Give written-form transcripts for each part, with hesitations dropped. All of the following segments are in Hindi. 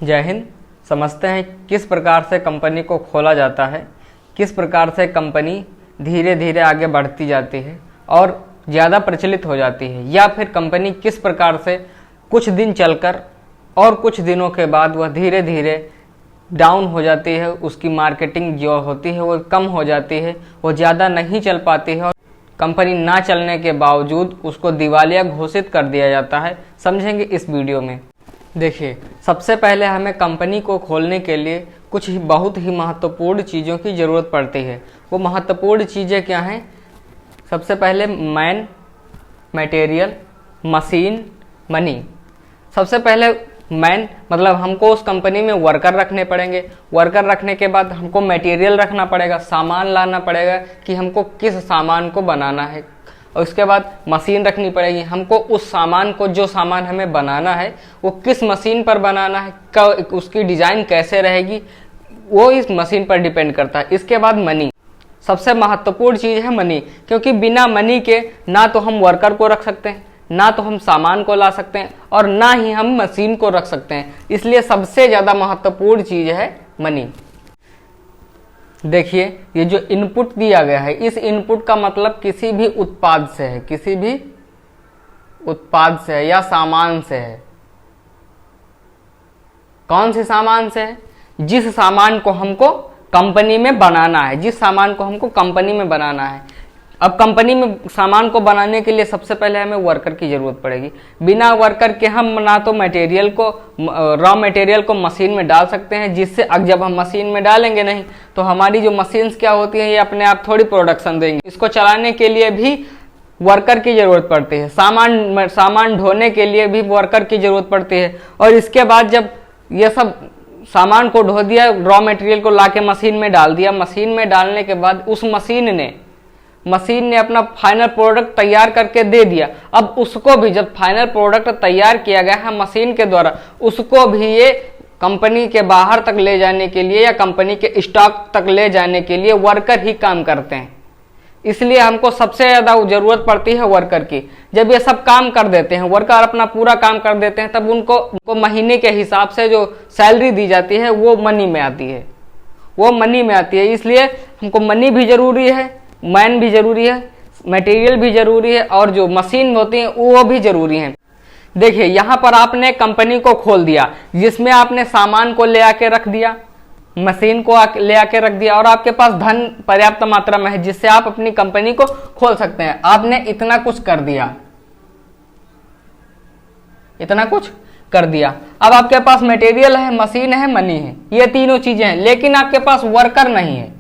जय हिंद। समझते हैं किस प्रकार से कंपनी को खोला जाता है, किस प्रकार से कंपनी धीरे धीरे आगे बढ़ती जाती है और ज़्यादा प्रचलित हो जाती है, या फिर कंपनी किस प्रकार से कुछ दिन चलकर और कुछ दिनों के बाद वह धीरे धीरे डाउन हो जाती है। उसकी मार्केटिंग जो होती है वो कम हो जाती है, वो ज़्यादा नहीं चल पाती है और कंपनी ना चलने के बावजूद उसको दिवालिया घोषित कर दिया जाता है। समझेंगे इस वीडियो में। देखिए, सबसे पहले हमें कंपनी को खोलने के लिए कुछ बहुत ही महत्वपूर्ण चीज़ों की ज़रूरत पड़ती है। वो महत्वपूर्ण चीज़ें क्या हैं? सबसे पहले मैन, मटेरियल, मशीन, मनी। सबसे पहले मैन मतलब हमको उस कंपनी में वर्कर रखने पड़ेंगे। वर्कर रखने के बाद हमको मटेरियल रखना पड़ेगा, सामान लाना पड़ेगा कि हमको किस सामान को बनाना है। और उसके बाद मशीन रखनी पड़ेगी, हमको उस सामान को, जो सामान हमें बनाना है वो किस मशीन पर बनाना है, उसकी डिज़ाइन कैसे रहेगी, वो इस मशीन पर डिपेंड करता है। इसके बाद मनी, सबसे महत्वपूर्ण चीज़ है मनी, क्योंकि बिना मनी के ना तो हम वर्कर को रख सकते हैं, ना तो हम सामान को ला सकते हैं और ना ही हम मशीन को रख सकते हैं। इसलिए सबसे ज़्यादा महत्वपूर्ण चीज़ है मनी। देखिए, ये जो इनपुट दिया गया है, इस इनपुट का मतलब किसी भी उत्पाद से है, किसी भी उत्पाद से है या सामान से है। कौन से सामान से है? जिस सामान को हमको कंपनी में बनाना है, जिस सामान को हमको कंपनी में बनाना है। अब कंपनी में सामान को बनाने के लिए सबसे पहले हमें वर्कर की ज़रूरत पड़ेगी। बिना वर्कर के हम ना तो मटेरियल को, रॉ मटेरियल को मशीन में डाल सकते हैं, जिससे जब हम मशीन में डालेंगे नहीं तो हमारी जो मशीन्स क्या होती हैं, ये अपने आप थोड़ी प्रोडक्शन देंगी। इसको चलाने के लिए भी वर्कर की ज़रूरत पड़ती है, सामान ढोने के लिए भी वर्कर की ज़रूरत पड़ती है। और इसके बाद जब ये सब सामान को ढो दिया, रॉ मटेरियल को ला के मशीन में डाल दिया, मशीन में डालने के बाद उस मशीन ने अपना फाइनल प्रोडक्ट तैयार करके दे दिया। अब उसको भी, जब फाइनल प्रोडक्ट तैयार किया गया है मशीन के द्वारा, उसको भी ये कंपनी के बाहर तक ले जाने के लिए या कंपनी के स्टॉक तक ले जाने के लिए वर्कर ही काम करते हैं। इसलिए हमको सबसे ज़्यादा जरूरत पड़ती है वर्कर की। जब ये सब काम कर देते हैं, वर्कर अपना पूरा काम कर देते हैं, तब उनको महीने के हिसाब से जो सैलरी दी जाती है वो मनी में आती है, वो मनी में आती है। इसलिए हमको मनी भी जरूरी है, मैन भी जरूरी है, मटेरियल भी जरूरी है और जो मशीन होती है वो भी जरूरी है। देखिए, यहाँ पर आपने कंपनी को खोल दिया, जिसमें आपने सामान को ले आके रख दिया, मशीन को ले आके रख दिया और आपके पास धन पर्याप्त मात्रा में है, जिससे आप अपनी कंपनी को खोल सकते हैं। आपने इतना कुछ कर दिया, इतना कुछ कर दिया। अब आपके पास मटेरियल है, मशीन है, मनी है, ये तीनों चीजें हैं, लेकिन आपके पास वर्कर नहीं है।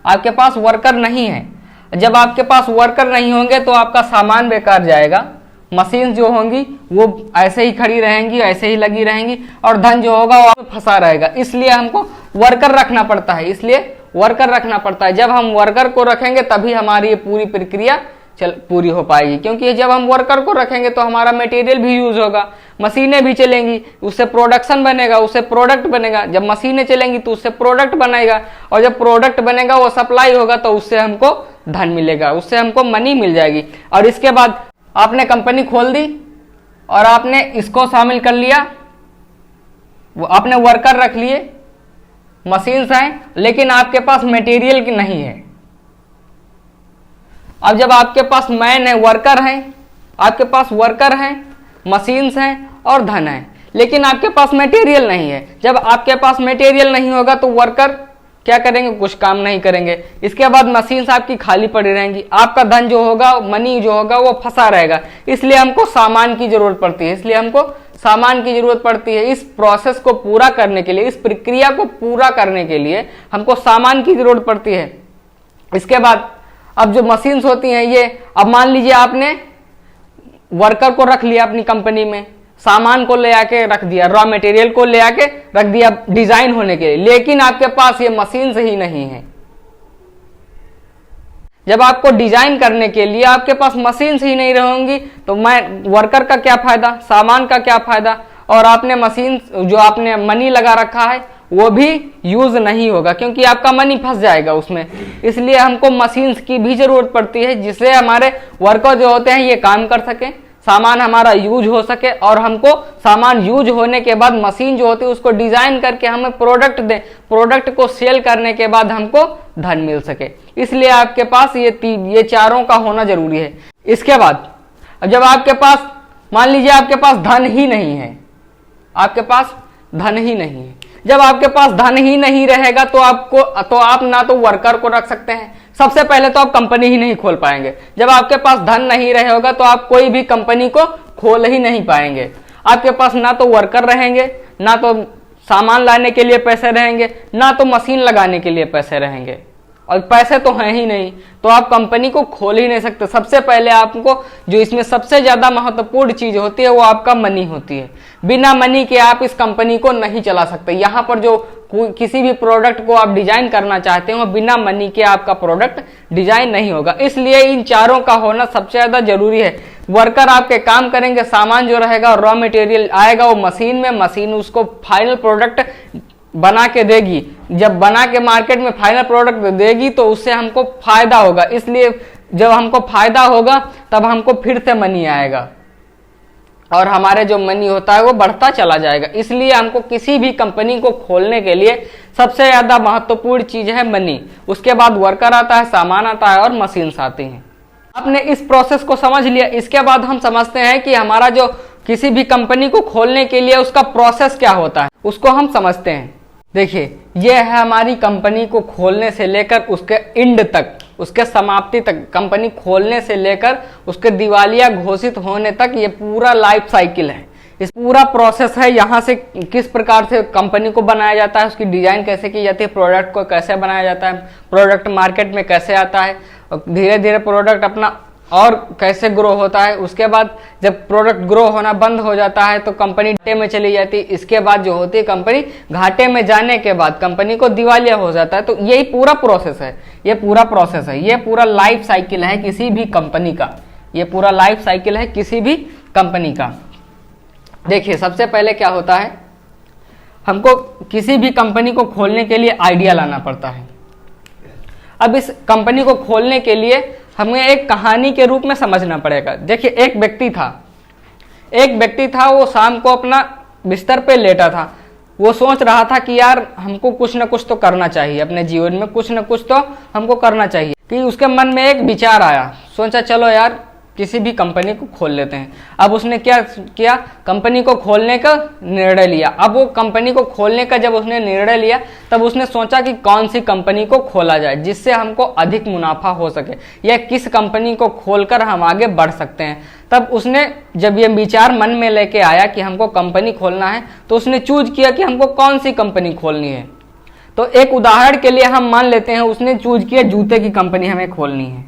आपके पास वर्कर नहीं है। जब आपके पास वर्कर नहीं होंगे तो आपका सामान बेकार जाएगा, मशीन जो होंगी वो ऐसे ही खड़ी रहेंगी, ऐसे ही लगी रहेंगी और धन जो होगा वो फंसा रहेगा। इसलिए हमको वर्कर रखना पड़ता है, इसलिए वर्कर रखना पड़ता है। जब हम वर्कर को रखेंगे तभी हमारी ये पूरी प्रक्रिया पूरी हो पाएगी, क्योंकि जब हम वर्कर को रखेंगे तो हमारा मटेरियल भी यूज होगा, मशीनें भी चलेंगी, उससे प्रोडक्शन बनेगा, उससे प्रोडक्ट बनेगा। जब मशीनें चलेंगी तो उससे प्रोडक्ट बनेगा और जब प्रोडक्ट बनेगा वो सप्लाई होगा तो उससे हमको धन मिलेगा, उससे हमको मनी मिल जाएगी। और इसके बाद आपने कंपनी खोल दी और आपने इसको शामिल कर लिया, वो आपने वर्कर रख लिए, मशीन्स हैं, लेकिन आपके पास मटेरियल की नहीं है। अब जब आपके पास मैन है, वर्कर हैं, आपके पास वर्कर हैं, मशीन्स हैं और धन है, लेकिन आपके पास मटेरियल नहीं है। जब आपके पास मटेरियल नहीं होगा तो वर्कर क्या करेंगे? कुछ काम नहीं करेंगे। इसके बाद मशीन्स आपकी खाली पड़ी रहेंगी, आपका धन जो होगा, मनी जो होगा वो फंसा रहेगा। इसलिए हमको सामान की जरूरत पड़ती है, इसलिए हमको सामान की जरूरत पड़ती है। इस प्रोसेस को पूरा करने के लिए, इस प्रक्रिया को पूरा करने के लिए हमको सामान की जरूरत पड़ती है। इसके बाद अब जो मशीन्स होती हैं ये, अब मान लीजिए आपने वर्कर को रख लिया अपनी कंपनी में, सामान को ले आके रख दिया, रॉ मटेरियल को ले आके रख दिया डिजाइन होने के लिए, लेकिन आपके पास ये मशीन्स ही नहीं है। जब आपको डिजाइन करने के लिए आपके पास मशीन्स ही नहीं रहेंगी तो मैं वर्कर का क्या फायदा, सामान का क्या फायदा, और आपने मशीन जो आपने मनी लगा रखा है वो भी यूज नहीं होगा, क्योंकि आपका मनी फंस जाएगा उसमें। इसलिए हमको मशीन्स की भी जरूरत पड़ती है, जिससे हमारे वर्कर जो होते हैं ये काम कर सकें, सामान हमारा यूज हो सके और हमको सामान यूज होने के बाद मशीन जो होती है उसको डिजाइन करके हमें प्रोडक्ट दे, प्रोडक्ट को सेल करने के बाद हमको धन मिल सके। इसलिए आपके पास ये चारों का होना जरूरी है। इसके बाद जब आपके पास, मान लीजिए आपके पास धन ही नहीं है, आपके पास धन ही नहीं है, जब आपके पास धन ही नहीं रहेगा तो आप ना तो वर्कर को रख सकते हैं, सबसे पहले तो आप कंपनी ही नहीं खोल पाएंगे। जब आपके पास धन नहीं रहेगा तो आप कोई भी कंपनी को खोल ही नहीं पाएंगे। आपके पास ना तो वर्कर रहेंगे, ना तो सामान लाने के लिए पैसे रहेंगे, ना तो मशीन लगाने के लिए पैसे रहेंगे, और पैसे तो हैं ही नहीं, तो आप कंपनी को खोल ही नहीं सकते। सबसे पहले आपको जो इसमें सबसे ज्यादा महत्वपूर्ण चीज होती है वो आपका मनी होती है। बिना मनी के आप इस कंपनी को नहीं चला सकते। यहाँ पर जो किसी भी प्रोडक्ट को आप डिजाइन करना चाहते हो, बिना मनी के आपका प्रोडक्ट डिजाइन नहीं होगा। इसलिए इन चारों का होना सबसे ज्यादा जरूरी है। वर्कर आपके काम करेंगे, सामान जो रहेगा रॉ मटेरियल आएगा वो मशीन में, मशीन उसको फाइनल प्रोडक्ट बना के देगी। जब बना के मार्केट में फाइनल प्रोडक्ट देगी तो उससे हमको फायदा होगा। इसलिए जब हमको फायदा होगा तब हमको फिर से मनी आएगा और हमारे जो मनी होता है वो बढ़ता चला जाएगा। इसलिए हमको किसी भी कंपनी को खोलने के लिए सबसे ज्यादा महत्वपूर्ण चीज है मनी। उसके बाद वर्कर आता है, सामान आता है और मशीन्स आती हैं। आपने इस प्रोसेस को समझ लिया। इसके बाद हम समझते हैं कि हमारा जो किसी भी कंपनी को खोलने के लिए उसका प्रोसेस क्या होता है, उसको हम समझते हैं। देखिए, यह है हमारी कंपनी को खोलने से लेकर उसके एंड तक, उसके समाप्ति तक, कंपनी खोलने से लेकर उसके दिवालिया घोषित होने तक ये पूरा लाइफ साइकिल है। इस पूरा प्रोसेस है। यहाँ से किस प्रकार से कंपनी को बनाया जाता है, उसकी डिजाइन कैसे की जाती है, प्रोडक्ट को कैसे बनाया जाता है, प्रोडक्ट मार्केट में कैसे आता है, और धीरे धीरे प्रोडक्ट अपना और कैसे ग्रो होता है। उसके बाद जब प्रोडक्ट ग्रो होना बंद हो जाता है तो कंपनी घाटे में चली जाती है। इसके बाद जो होती है कंपनी घाटे में जाने के बाद कंपनी को दिवालिया हो जाता है। तो यही पूरा प्रोसेस है, ये पूरा प्रोसेस है, ये पूरा लाइफ साइकिल है किसी भी कंपनी का, ये पूरा लाइफ साइकिल है किसी भी कंपनी का। देखिए, सबसे पहले क्या होता है, हमको किसी भी कंपनी को खोलने के लिए आइडिया लाना पड़ता है। अब इस कंपनी को खोलने के लिए हमें एक कहानी के रूप में समझना पड़ेगा। देखिए, एक व्यक्ति था, वो शाम को अपना बिस्तर पे लेटा था। वो सोच रहा था कि यार हमको कुछ न कुछ तो करना चाहिए, अपने जीवन में कुछ न कुछ तो हमको करना चाहिए। कि उसके मन में एक विचार आया, सोचा चलो यार किसी भी कंपनी को खोल लेते हैं। अब उसने क्या किया, कंपनी को खोलने का निर्णय लिया। अब वो कंपनी को खोलने का जब उसने निर्णय लिया तब उसने सोचा कि कौन सी कंपनी को खोला जाए जिससे हमको अधिक मुनाफा हो सके, या किस कंपनी को खोलकर हम आगे बढ़ सकते हैं। तब उसने जब ये विचार मन में लेके आया कि हमको कंपनी खोलना है तो उसने चूज किया कि हमको कौन सी कंपनी खोलनी है। तो एक उदाहरण के लिए हम मान लेते हैं उसने चूज किया जूते की कंपनी हमें खोलनी है।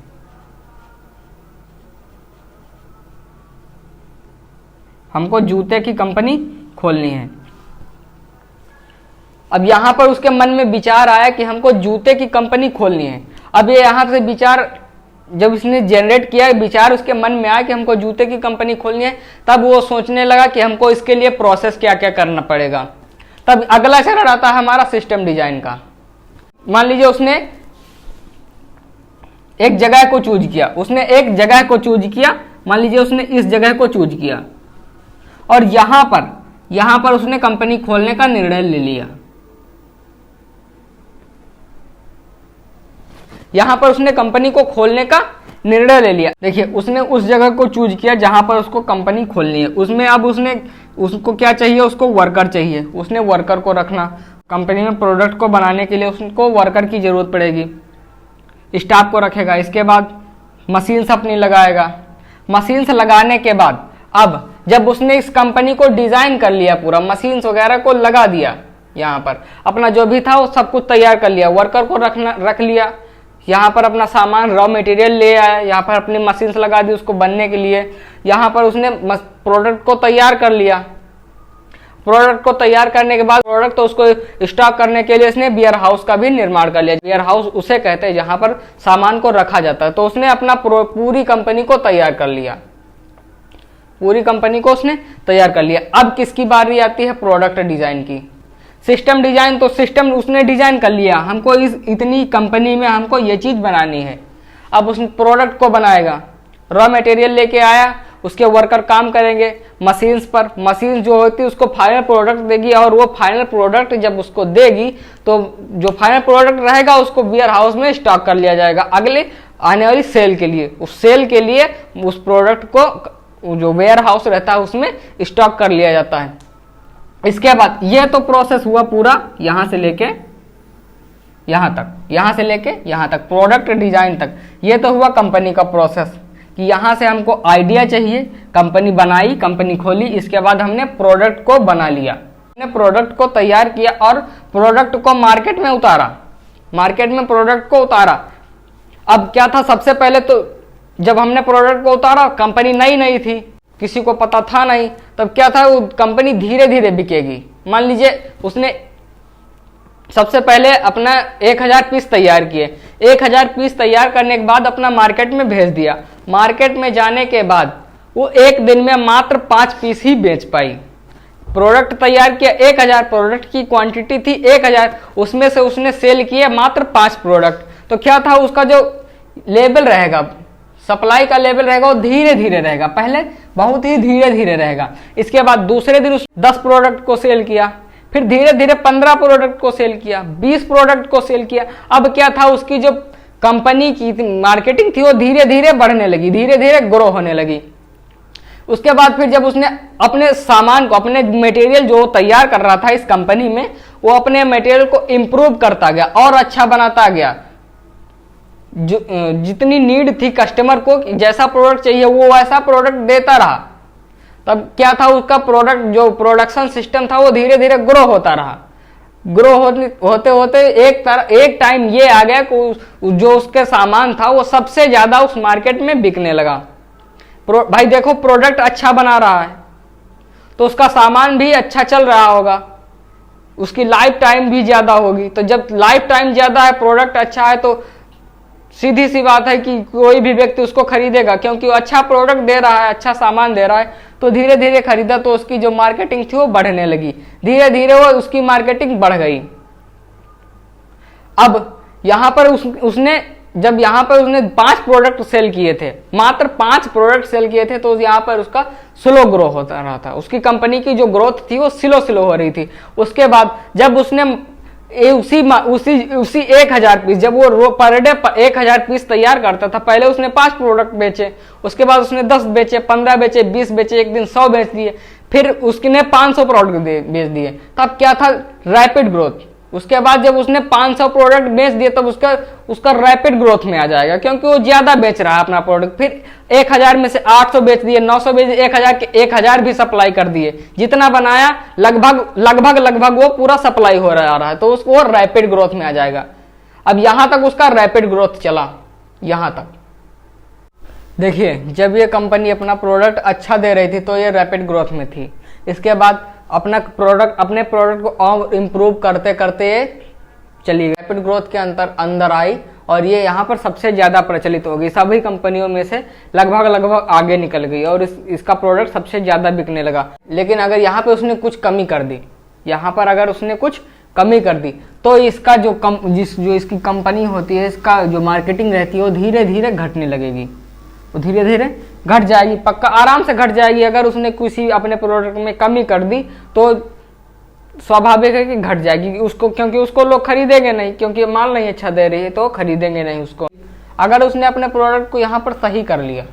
हमको जूते की कंपनी खोलनी है। अब यहां पर उसके मन में विचार आया कि हमको जूते की कंपनी खोलनी है। अब ये यहां से विचार जब इसने जनरेट किया, विचार उसके मन में आया कि हमको जूते की कंपनी खोलनी है, तब वो सोचने लगा कि हमको इसके लिए प्रोसेस क्या क्या करना पड़ेगा। तब अगला चरण आता है हमारा सिस्टम डिजाइन का। मान लीजिए उसने एक जगह को चूज किया, मान लीजिए उसने इस जगह को चूज किया और यहां पर उसने कंपनी खोलने का निर्णय ले लिया। यहां पर उसने कंपनी को खोलने का निर्णय ले लिया। देखिए, उसने उस जगह को चूज किया जहां पर उसको कंपनी खोलनी है। उसमें अब उसको क्या चाहिए, उसको वर्कर चाहिए। उसने वर्कर को रखना, कंपनी में प्रोडक्ट को बनाने के लिए उसको वर्कर की जरूरत पड़ेगी, स्टाफ को रखेगा। इसके बाद मशीन्स अपनी लगाएगा। मशीन्स लगाने के बाद अब जब उसने इस कंपनी को डिजाइन कर लिया, पूरा मशीन्स वगैरह को लगा दिया, यहाँ पर अपना जो भी था वो सब कुछ तैयार कर लिया, वर्कर को रख लिया, यहाँ पर अपना सामान रॉ मटेरियल ले आया, यहाँ पर अपनी मशीन्स लगा दी उसको बनने के लिए। यहाँ पर उसने प्रोडक्ट को तैयार कर लिया। प्रोडक्ट को तैयार करने के बाद प्रोडक्ट तो उसको स्टॉक करने के लिए उसने वेयर हाउस का भी निर्माण कर लिया। वेयर हाउस उसे कहते हैं जहाँ पर सामान को रखा जाता है। तो उसने अपना पूरी कंपनी को तैयार कर लिया, पूरी कंपनी को उसने तैयार कर लिया। अब किसकी बारी आती है, प्रोडक्ट डिजाइन की। सिस्टम डिजाइन, तो सिस्टम उसने डिजाइन कर लिया, हमको इतनी कंपनी में हमको ये चीज बनानी है। अब उस प्रोडक्ट को बनाएगा, रॉ मटेरियल लेके आया, उसके वर्कर काम करेंगे मशीन्स पर, मशीन जो होती है उसको फाइनल प्रोडक्ट देगी, और वो फाइनल प्रोडक्ट जब उसको देगी तो जो फाइनल प्रोडक्ट रहेगा उसको वेयर हाउस में स्टॉक कर लिया जाएगा अगले आने वाली सेल के लिए। उस सेल के लिए उस प्रोडक्ट को जो वेयर हाउस रहता है उसमें स्टॉक कर लिया जाता है। इसके बाद ये तो प्रोसेस हुआ पूरा यहाँ से लेके यहाँ तक, यहाँ से लेके यहाँ तक प्रोडक्ट डिजाइन तक। ये तो हुआ कंपनी का प्रोसेस कि यहाँ से हमको आइडिया चाहिए, कंपनी बनाई, कंपनी खोली, इसके बाद हमने प्रोडक्ट को बना लिया, हमने प्रोडक्ट को तैयार किया और प्रोडक्ट को मार्केट में उतारा, मार्केट में प्रोडक्ट को उतारा। अब क्या था, सबसे पहले तो जब हमने प्रोडक्ट को उतारा कंपनी नई नई थी, किसी को पता था नहीं, तब क्या था वो कंपनी धीरे धीरे बिकेगी। मान लीजिए उसने सबसे पहले अपना 1000 पीस तैयार किए, 1000 पीस तैयार करने के बाद अपना मार्केट में भेज दिया। मार्केट में जाने के बाद वो एक दिन में मात्र 5 पीस ही बेच पाई। प्रोडक्ट तैयार किया 1000, प्रोडक्ट की क्वांटिटी थी 1000, उसमें से उसने सेल किए मात्र 5 प्रोडक्ट। तो क्या था, उसका जो लेवल रहेगा, सप्लाई का लेवल रहेगा वो धीरे धीरे रहेगा, पहले बहुत ही धीरे धीरे रहेगा। इसके बाद दूसरे दिन उस 10 प्रोडक्ट को सेल किया, फिर धीरे धीरे 15 प्रोडक्ट को सेल किया, 20 प्रोडक्ट को सेल किया। अब क्या था, उसकी जो कंपनी की मार्केटिंग थी वो धीरे धीरे बढ़ने लगी, धीरे धीरे ग्रो होने लगी। उसके बाद फिर जब उसने अपने सामान को, अपने मटेरियल जो तैयार कर रहा था इस कंपनी में, वो अपने मटेरियल को इम्प्रूव करता गया और अच्छा बनाता गया। जो जितनी नीड थी कस्टमर को, जैसा प्रोडक्ट चाहिए वो वैसा प्रोडक्ट देता रहा। तब क्या था, उसका प्रोडक्ट जो प्रोडक्शन सिस्टम था वो धीरे धीरे ग्रो होता रहा। ग्रो होते होते एक टाइम ये आ गया कि जो उसके सामान था वो सबसे ज्यादा उस मार्केट में बिकने लगा। भाई देखो, प्रोडक्ट अच्छा बना रहा है तो उसका सामान भी अच्छा चल रहा होगा, उसकी लाइफ टाइम भी ज्यादा होगी। तो जब लाइफ टाइम ज्यादा है, प्रोडक्ट अच्छा है, तो सीधी सी बात है कि कोई भी व्यक्ति उसको खरीदेगा, क्योंकि वो अच्छा प्रोडक्ट दे रहा है, अच्छा सामान दे रहा है। तो धीरे धीरे खरीदा, तो उसकी जो मार्केटिंग थी वो बढ़ने लगी, धीरे धीरे वो उसकी मार्केटिंग बढ़ गई। अब यहां पर उसने जब यहाँ पर उसने 5 प्रोडक्ट सेल किए थे, मात्र 5 प्रोडक्ट सेल किए थे, तो यहाँ पर उसका स्लो ग्रो होता रहा था। उसकी कंपनी की जो ग्रोथ थी वो स्लो हो रही थी। उसके बाद जब उसने उसी 1000 पीस, जब वो पर डे 1000 पीस तैयार करता था, पहले उसने 5 प्रोडक्ट बेचे, उसके बाद उसने 10 बेचे, 15 बेचे, 20 बेचे, एक दिन 100 बेच दिए, फिर उसने 500 प्रोडक्ट बेच दिए। तब क्या था, रैपिड ग्रोथ। उसके बाद जब उसने 500 प्रोडक्ट बेच दिए तब उसका रैपिड ग्रोथ में आ जाएगा, क्योंकि वो ज्यादा बेच रहा है अपना प्रोडक्ट। फिर 1000 में से 800 बेच दिए, 900 बेच दिए, 1000 के 1000 भी सप्लाई कर दिए। जितना बनाया लगभग वो पूरा सप्लाई हो रहा है, तो उसको रैपिड ग्रोथ में आ जाएगा। अब यहां तक उसका रैपिड ग्रोथ चला। यहां तक देखिए, जब ये कंपनी अपना प्रोडक्ट अच्छा दे रही थी तो ये रैपिड ग्रोथ में थी। इसके बाद अपने प्रोडक्ट को और इम्प्रूव करते करते चली गई, रैपिड ग्रोथ के अंदर आई, और ये यहाँ पर सबसे ज़्यादा प्रचलित हो गई। सभी कंपनियों में से लगभग आगे निकल गई और इसका प्रोडक्ट सबसे ज़्यादा बिकने लगा। लेकिन अगर यहाँ पे उसने कुछ कमी कर दी, यहाँ पर अगर उसने कुछ कमी कर दी, तो इसका जो इसकी कंपनी होती है, इसका जो मार्केटिंग रहती है वो धीरे धीरे घटने लगेगी, वो धीरे धीरे घट जाएगी, पक्का आराम से घट जाएगी। अगर उसने किसी अपने प्रोडक्ट में कमी कर दी तो स्वाभाविक है कि घट जाएगी उसको, क्योंकि उसको लोग खरीदेंगे नहीं, क्योंकि माल नहीं अच्छा दे रही है तो खरीदेंगे नहीं उसको। अगर उसने अपने प्रोडक्ट को यहाँ पर सही कर लिया,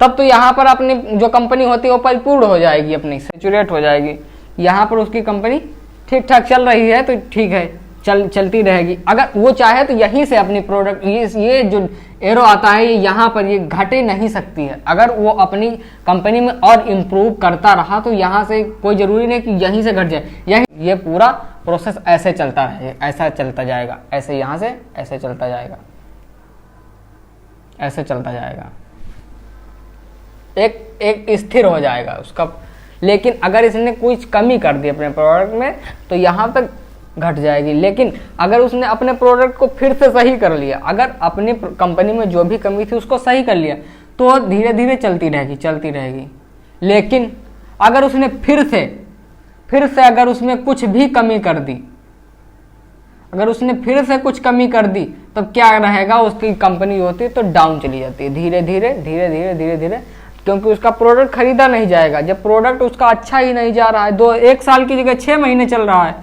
तब तो यहाँ पर अपनी जो कंपनी होती है वो परिपूर्ण हो जाएगी, अपनी सैचुरेट हो जाएगी। यहाँ पर उसकी कंपनी ठीक ठाक चल रही है तो ठीक है, चलती रहेगी। अगर वो चाहे तो यहीं से अपनी प्रोडक्ट, ये जो एरो आता है ये यहाँ पर ये घटे नहीं सकती है। अगर वो अपनी कंपनी में और इम्प्रूव करता रहा तो यहाँ से कोई जरूरी नहीं कि यहीं से घट जाए, ये पूरा प्रोसेस ऐसे चलता रहेगा, ऐसा चलता जाएगा, ऐसे यहाँ से ऐसे चलता जाएगा, ऐसे चलता जाएगा, एक स्थिर हो जाएगा उसका। लेकिन अगर इसने कुछ कमी कर दी अपने प्रोडक्ट में तो यहाँ तक घट जाएगी। लेकिन अगर उसने अपने प्रोडक्ट को फिर से सही कर लिया, अगर अपनी कंपनी में जो भी कमी थी उसको सही कर लिया, तो धीरे धीरे चलती रहेगी। लेकिन अगर उसने फिर से अगर उसमें कुछ भी कमी कर दी, अगर उसने फिर से कुछ कमी कर दी, तब क्या रहेगा, उसकी कंपनी होती है तो डाउन चली जाती है, धीरे धीरे क्योंकि उसका प्रोडक्ट खरीदा नहीं जाएगा। जब प्रोडक्ट उसका अच्छा ही नहीं जा रहा है, एक साल की जगह 6 महीने चल रहा है,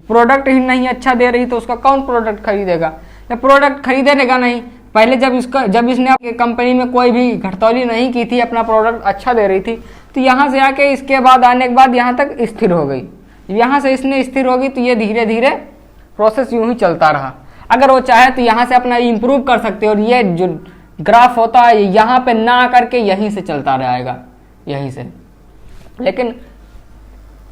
प्रोडक्ट ही नहीं अच्छा दे रही, तो उसका कौन प्रोडक्ट खरीदेगा? जब प्रोडक्ट खरीदेगा नहीं, पहले जब इसने कंपनी में कोई भी घटतौली नहीं की थी, अपना प्रोडक्ट अच्छा दे रही थी, तो यहाँ से आके इसके बाद आने के बाद यहाँ तक स्थिर हो गई। यहाँ से इसने स्थिर होगी तो ये धीरे धीरे प्रोसेस यूं ही चलता रहा। अगर वो चाहे तो यहाँ से अपना इम्प्रूव कर सकते, और ये जो ग्राफ होता है यहाँ पे ना करके यहीं से चलता रहेगा, यहीं से। लेकिन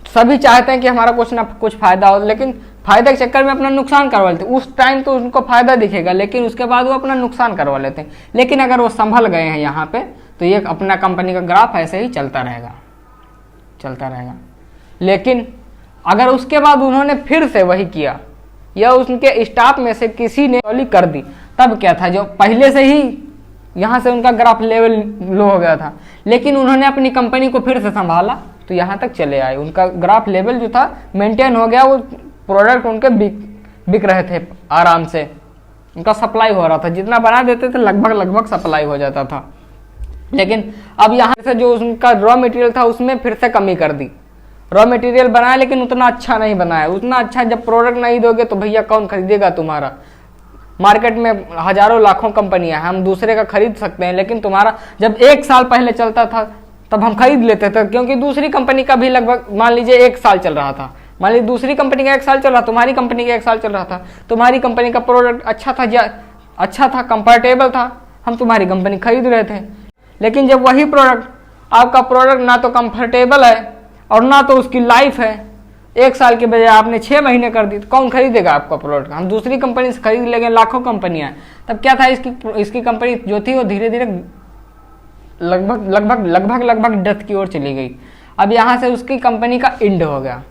सभी चाहते हैं कि हमारा कुछ ना कुछ फायदा हो, लेकिन फायदे के चक्कर में अपना नुकसान करवा लेते हैं। उस टाइम तो उनको फायदा दिखेगा, लेकिन उसके बाद वो अपना नुकसान करवा लेते हैं। लेकिन अगर वो संभल गए हैं यहाँ पे, तो ये अपना कंपनी का ग्राफ ऐसे ही चलता रहेगा। लेकिन अगर उसके बाद उन्होंने फिर से वही किया, या उनके स्टाफ में से किसी ने कर दी, तब क्या था, जो पहले से ही यहाँ से उनका ग्राफ लेवल लो हो गया था, लेकिन उन्होंने अपनी कंपनी को फिर से संभाला तो यहाँ तक चले आए। उनका ग्राफ लेवल जो था मेंटेन हो गया, वो प्रोडक्ट उनके बिक रहे थे आराम से, उनका सप्लाई हो रहा था, जितना बना देते थे लगभग सप्लाई हो जाता था। लेकिन अब यहाँ से जो उनका रॉ मटेरियल था उसमें फिर से कमी कर दी। रॉ मटेरियल बनाया लेकिन उतना अच्छा नहीं बनाया। उतना अच्छा जब प्रोडक्ट नहीं दोगे तो भैया कौन खरीदेगा तुम्हारा? मार्केट में हजारों लाखों कंपनियां हैं, हम दूसरे का खरीद सकते हैं, लेकिन तुम्हारा जब 1 साल पहले चलता था तब हम खरीद लेते थे, क्योंकि दूसरी कंपनी का भी लगभग मान लीजिए 1 साल चल रहा था। मान लीजिए दूसरी कंपनी का 1 साल चल रहा, तुम्हारी कंपनी का 1 साल चल रहा था, तुम्हारी कंपनी का प्रोडक्ट अच्छा था, कंफर्टेबल था, हम तुम्हारी कंपनी खरीद रहे थे। लेकिन जब वही प्रोडक्ट, आपका प्रोडक्ट ना तो कंफर्टेबल है और ना तो उसकी लाइफ है, 1 साल के बजाय आपने 6 महीने कर दी, तो कौन खरीदेगा आपका प्रोडक्ट? हम दूसरी कंपनी से खरीद लेंगे, लाखों कंपनियां। तब क्या था, इसकी कंपनी जो थी वो धीरे धीरे लगभग डेथ की ओर चली गई। अब यहाँ से उसकी कंपनी का एंड हो गया।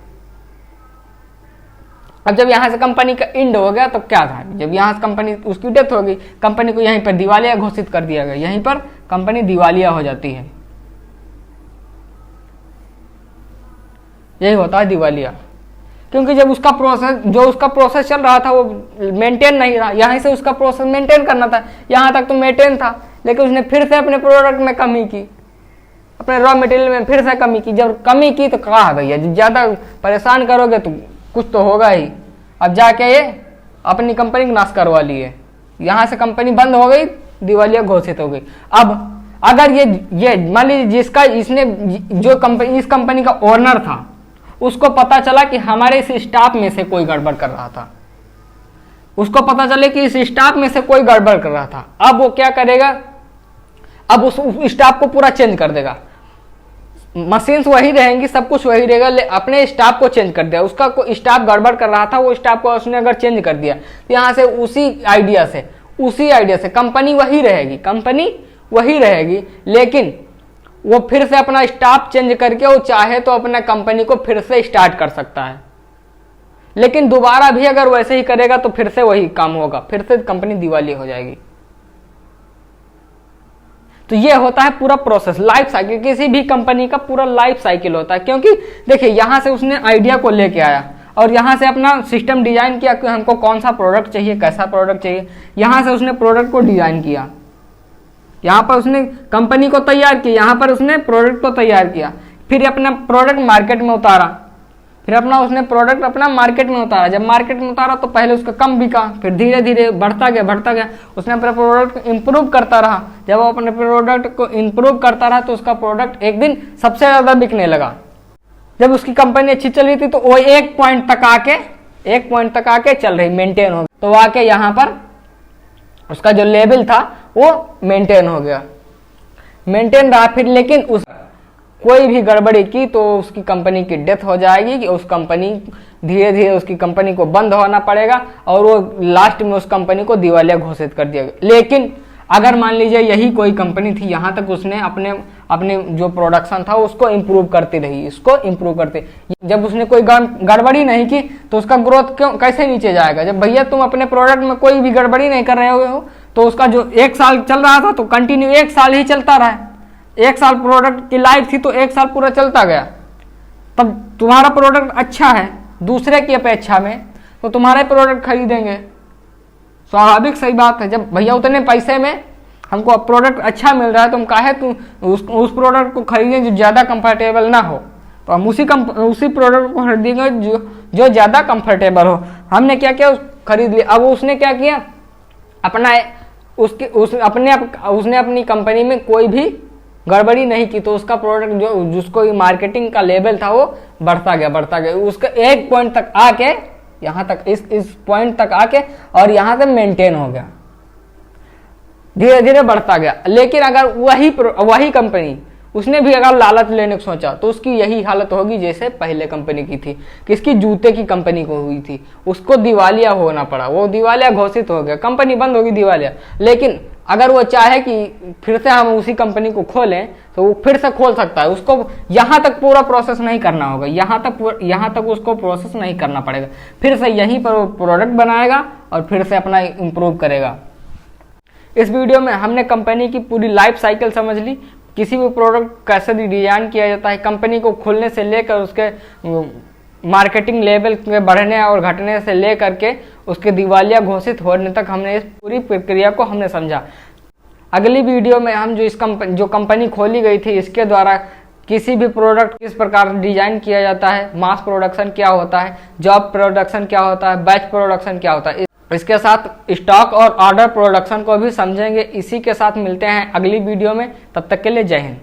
अब जब यहाँ से कंपनी का एंड हो गया तो क्या था, जब यहाँ से कंपनी उसकी डेथ हो गई, कंपनी को यहीं पर दिवालिया घोषित कर दिया गया, यहीं पर कंपनी दिवालिया हो जाती है। यही होता है दिवालिया, क्योंकि जब उसका प्रोसेस चल रहा था वो मेंटेन नहीं रहा। यहाँ से उसका प्रोसेस मेंटेन करना था, यहाँ तक तो मेंटेन था, लेकिन उसने फिर से अपने प्रोडक्ट में कमी की, अपने रॉ मटेरियल में फिर से कमी की। जब कमी की तो कहा भैया, जब ज़्यादा परेशान करोगे तो कुछ तो होगा ही। अब जाके ये अपनी कंपनी को नाश करवा लिए, यहाँ से कंपनी बंद हो गई, दिवालिया घोषित हो गई। अब अगर ये मान लीजिए इस कंपनी का ओनर था, उसको पता चला कि हमारे इस स्टाफ में से कोई गड़बड़ कर रहा था, उसको पता चले कि इस स्टाफ में से कोई गड़बड़ कर रहा था, अब वो क्या करेगा, अब उस स्टाफ को पूरा चेंज कर देगा। मशीन्स वही रहेंगी, सब कुछ वही रहेगा, अपने स्टाफ को चेंज कर दिया। उसका कोई स्टाफ गड़बड़ कर रहा था, वो स्टाफ को उसने अगर चेंज कर दिया तो यहाँ से उसी आइडिया से कंपनी वही रहेगी, लेकिन वो फिर से अपना स्टाफ चेंज करके वो चाहे तो अपना कंपनी को फिर से स्टार्ट कर सकता है। लेकिन दोबारा भी अगर वैसे ही करेगा तो फिर से वही काम होगा, फिर से कंपनी दिवालिया हो जाएगी। तो ये होता है पूरा प्रोसेस, लाइफ साइकिल। किसी भी कंपनी का पूरा लाइफ साइकिल होता है, क्योंकि देखिए यहाँ से उसने आइडिया को लेके आया और यहाँ से अपना सिस्टम डिजाइन किया कि हमको कौन सा प्रोडक्ट चाहिए, कैसा प्रोडक्ट चाहिए। यहाँ से उसने प्रोडक्ट को डिजाइन किया, यहाँ पर उसने कंपनी को तैयार किया, यहाँ पर उसने प्रोडक्ट को तैयार किया, फिर अपना प्रोडक्ट मार्केट में उतारा, उसने प्रोडक्ट अपना मार्केट में उतारा। जब मार्केट में उतारा तो पहले उसका कम बिका, फिर धीरे धीरे बढ़ता गया। उसने अपने प्रोडक्ट को इम्प्रूव करता रहा। जब वो अपने प्रोडक्ट को इम्प्रूव करता रहा तो उसका प्रोडक्ट एक दिन सबसे ज़्यादा बिकने लगा। जब उसकी कंपनी अच्छी चल रही थी तो वो एक पॉइंट तक आके चल रही, मेंटेन हो गई। तो आके यहाँ पर उसका जो लेवल था वो मेंटेन हो गया, मेंटेन रहा। फिर लेकिन उस कोई भी गड़बड़ी की तो उसकी कंपनी की डेथ हो जाएगी, कि उस कंपनी धीरे धीरे उसकी कंपनी को बंद होना पड़ेगा और वो लास्ट में उस कंपनी को दिवालिया घोषित कर दिया गया। लेकिन अगर मान लीजिए यही कोई कंपनी थी, यहाँ तक उसने अपने जो प्रोडक्शन था उसको इम्प्रूव करती रही, जब उसने कोई गड़बड़ी नहीं की तो उसका ग्रोथ कैसे नीचे जाएगा? जब भैया तुम अपने प्रोडक्ट में कोई भी गड़बड़ी नहीं कर रहे हो तो उसका जो 1 साल चल रहा था तो कंटिन्यू 1 साल ही चलता रहा। 1 साल प्रोडक्ट की लाइफ थी तो 1 साल पूरा चलता गया। तब तुम्हारा प्रोडक्ट अच्छा है दूसरे की अपेक्षा में, तो तुम्हारे प्रोडक्ट खरीदेंगे, स्वाभाविक सही बात है। जब भैया उतने पैसे में हमको प्रोडक्ट अच्छा मिल रहा है तो हम काहे उस प्रोडक्ट को खरीदें जो ज़्यादा कंफर्टेबल ना हो। तो हम उसी प्रोडक्ट को खरीदेंगे जो ज़्यादा कंफर्टेबल हो। हमने क्या किया, खरीद लिया। अब उसने क्या किया, उसने अपनी कंपनी में कोई भी गड़बड़ी नहीं की, तो उसका प्रोडक्ट जिसको मार्केटिंग का लेवल था वो बढ़ता गया। उसका एक पॉइंट तक आके यहाँ तक इस पॉइंट तक आके और यहाँ से मेंटेन हो गया, धीरे धीरे बढ़ता गया। लेकिन अगर वही कंपनी उसने भी अगर लालच लेने को सोचा तो उसकी यही हालत होगी जैसे पहले कंपनी की थी, किसकी, जूते की कंपनी को हुई थी। उसको दिवालिया होना पड़ा, वो दिवालिया घोषित हो गया, कंपनी बंद होगी, दिवालिया। लेकिन अगर वो चाहे कि फिर से हम उसी कंपनी को खोलें तो वो फिर से खोल सकता है। उसको यहाँ तक पूरा प्रोसेस नहीं करना होगा, यहाँ तक उसको प्रोसेस नहीं करना पड़ेगा। फिर से यहीं पर वो प्रोडक्ट बनाएगा और फिर से अपना इम्प्रूव करेगा। इस वीडियो में हमने कंपनी की पूरी लाइफ साइकिल समझ ली, किसी भी प्रोडक्ट कैसे डिजाइन किया जाता है, कंपनी को खोलने से लेकर उसके मार्केटिंग लेवल के बढ़ने और घटने से लेकर के उसके दिवालिया घोषित होने तक हमने इस पूरी प्रक्रिया को हमने समझा। अगली वीडियो में हम जो कंपनी खोली गई थी इसके द्वारा किसी भी प्रोडक्ट किस प्रकार डिजाइन किया जाता है, मास प्रोडक्शन क्या होता है, जॉब प्रोडक्शन क्या होता है, बैच प्रोडक्शन क्या होता है, इसके साथ स्टॉक और ऑर्डर प्रोडक्शन को भी समझेंगे। इसी के साथ मिलते हैं अगली वीडियो में, तब तक के लिए जय हिंद।